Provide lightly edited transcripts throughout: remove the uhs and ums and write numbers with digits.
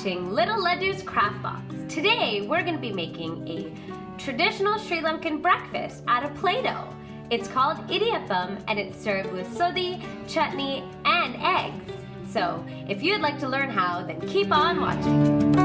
watching Little Ladoo's Craft Box. Today we're going to be making a traditional Sri Lankan breakfast out of Playdoh. It's called Idiyappam and it's served with sodhi, chutney, and eggs. So if you'd like to learn how, then keep on watching.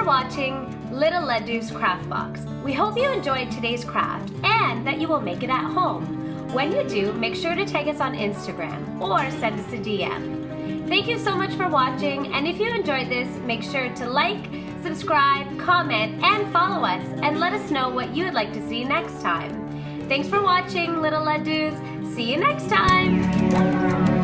Watching Little Ladoo's Craft Box. We hope you enjoyed today's craft and that you will make it at home. When you do, make sure to tag us on Instagram or send us a DM. Thank you so much for watching, and if you enjoyed this, make sure to like, subscribe, comment, and follow us, and let us know what you would like to see next time. Thanks for watching, Little Ladoos. See you next time!